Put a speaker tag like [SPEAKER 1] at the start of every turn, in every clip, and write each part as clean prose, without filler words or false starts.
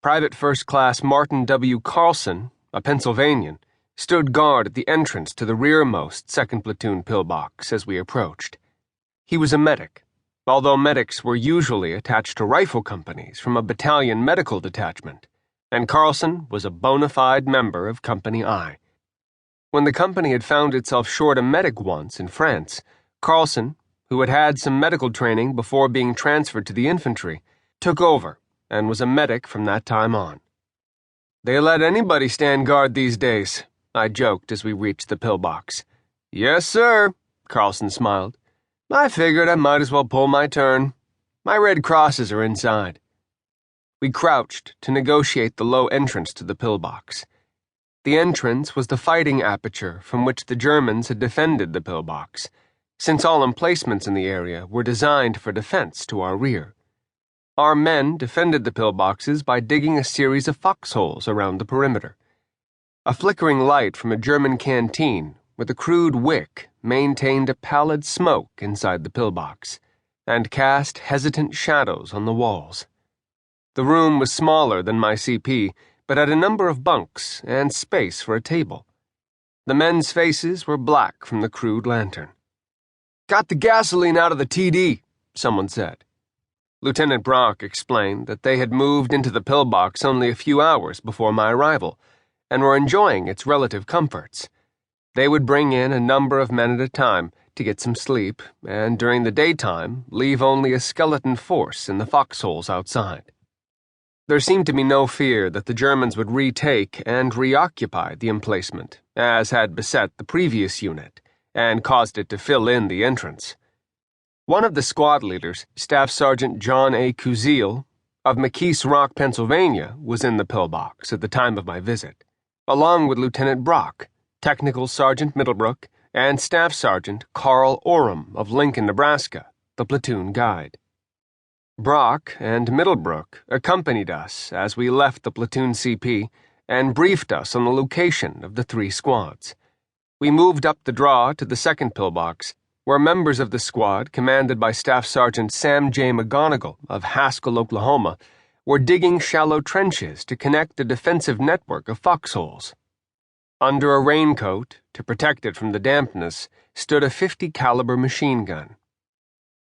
[SPEAKER 1] Private First Class Martin W. Carlson, a Pennsylvanian, stood guard at the entrance to the rearmost 2nd Platoon pillbox as we approached. He was a medic, although medics were usually attached to rifle companies from a battalion medical detachment, and Carlson was a bona fide member of Company I. When the company had found itself short a medic once in France, Carlson, who had had some medical training before being transferred to the infantry, took over and was a medic from that time on. "They let anybody stand guard these days," I joked as we reached the pillbox. "Yes, sir," Carlson smiled. "I figured I might as well pull my turn. My Red Crosses are inside." We crouched to negotiate the low entrance to the pillbox. The entrance was the fighting aperture from which the Germans had defended the pillbox, since all emplacements in the area were designed for defense to our rear. Our men defended the pillboxes by digging a series of foxholes around the perimeter. A flickering light from a German canteen with a crude wick maintained a pallid smoke inside the pillbox and cast hesitant shadows on the walls. The room was smaller than my CP, but had a number of bunks and space for a table. The men's faces were black from the crude lantern. "Got the gasoline out of the TD," someone said. Lieutenant Brock explained that they had moved into the pillbox only a few hours before my arrival, and were enjoying its relative comforts. They would bring in a number of men at a time to get some sleep, and during the daytime leave only a skeleton force in the foxholes outside. There seemed to be no fear that the Germans would retake and reoccupy the emplacement, as had beset the previous unit, and caused it to fill in the entrance. One of the squad leaders, Staff Sergeant John A. Kuziel, of McKees Rock, Pennsylvania, was in the pillbox at the time of my visit, along with Lieutenant Brock, Technical Sergeant Middlebrook, and Staff Sergeant Carl Oram of Lincoln, Nebraska, the platoon guide. Brock and Middlebrook accompanied us as we left the platoon CP and briefed us on the location of the 3 squads. We moved up the draw to the 2nd pillbox, where members of the squad, commanded by Staff Sergeant Sam J. McGonigal of Haskell, Oklahoma, were digging shallow trenches to connect a defensive network of foxholes. Under a raincoat, to protect it from the dampness, stood a .50 caliber machine gun.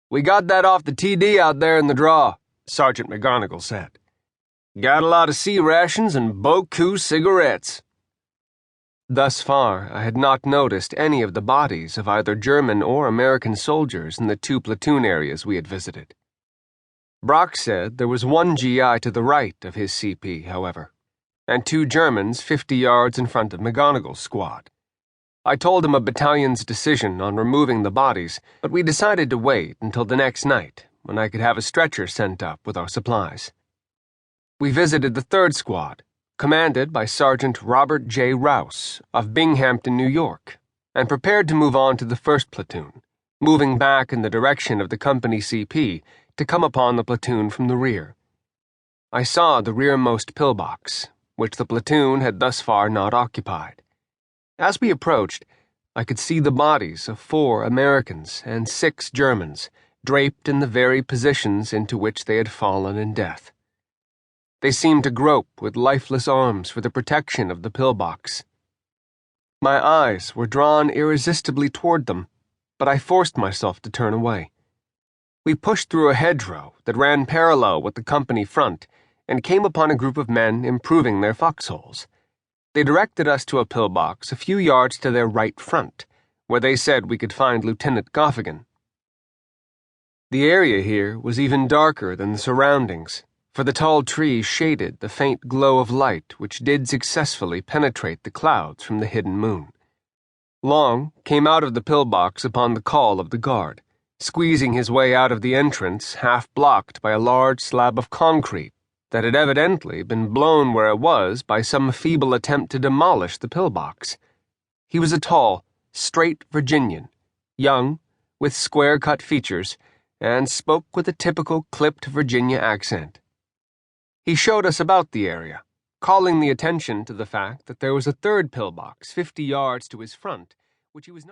[SPEAKER 1] "We got that off the TD out there in the draw," Sergeant McGonigal said. "Got a lot of C rations and beaucoup cigarettes." Thus far, I had not noticed any of the bodies of either German or American soldiers in the 2 platoon areas we had visited. Brock said there was 1 GI to the right of his CP, however, and 2 Germans 50 yards in front of McGonigal's squad. I told him a battalion's decision on removing the bodies, but we decided to wait until the next night, when I could have a stretcher sent up with our supplies. We visited the 3rd squad, commanded by Sergeant Robert J. Rouse of Binghamton, New York, and prepared to move on to the 1st platoon, moving back in the direction of the company CP to come upon the platoon from the rear. I saw the rearmost pillbox, which the platoon had thus far not occupied. As we approached, I could see the bodies of 4 Americans and 6 Germans draped in the very positions into which they had fallen in death. They seemed to grope with lifeless arms for the protection of the pillbox. My eyes were drawn irresistibly toward them, but I forced myself to turn away. We pushed through a hedgerow that ran parallel with the company front and came upon a group of men improving their foxholes. They directed us to a pillbox a few yards to their right front, where they said we could find Lieutenant Goffigan. The area here was even darker than the surroundings, for the tall trees shaded the faint glow of light which did successfully penetrate the clouds from the hidden moon. Long came out of the pillbox upon the call of the guard, squeezing his way out of the entrance half blocked by a large slab of concrete that had evidently been blown where it was by some feeble attempt to demolish the pillbox. He was a tall, straight Virginian, young, with square-cut features, and spoke with a typical clipped Virginia accent. He showed us about the area, calling the attention to the fact that there was a 3rd pillbox 50 yards to his front, which he was not